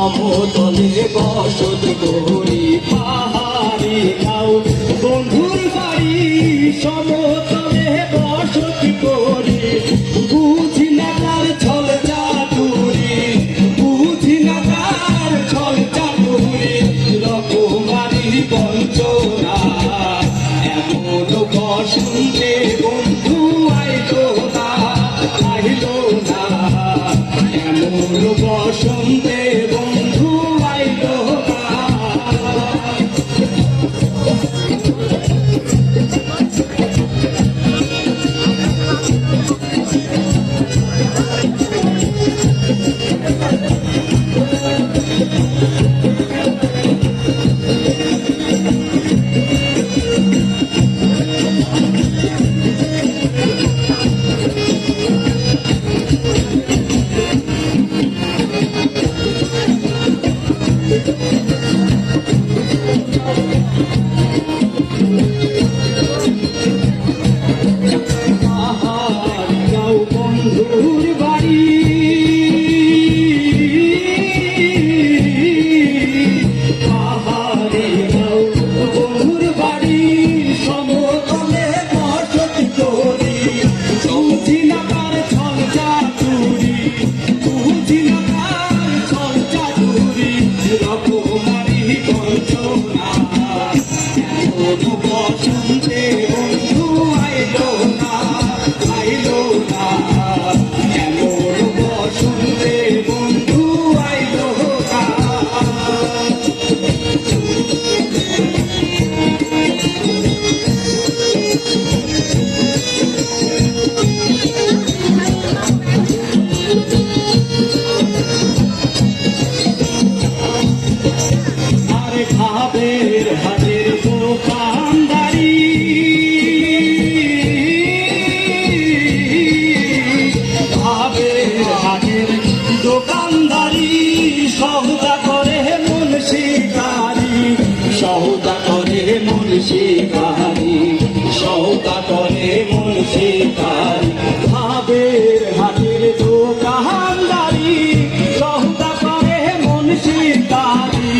সমতলে বসত করি পাহাড়ি গাঁও বন্ধুর বাড়ি সমতলে বসত করি বুঝি না তার ছল চাতুরি বুঝি না তার ছল চাতুরি রকমারি বঞ্চনা এমন বসন্তে বন্ধু আইলো না এমন বসন্তে বন্ধু আইলো না বন্ধুর বাড়ি পাহাড়ে গাঁও বন্ধুর বাড়ি সমতলে বসত করি বুঝি না তার ছল চাতুরি বুঝি না তার ছল চাতুরি রকমারি বঞ্চনা এমন বসন্তে বন্ধু আইলো না এমন বসন্তে বন্ধু আইলো না আরে ভাবের হাতের দোকানদারি ভাবের হাতের দোকানদারি সৌদা করে মন শিকারি সৌদা করে মন শিকারি সৌদা করে মন শিকারি ভাবের হাতের দোকানদারি সৌদা করে মন শিকারি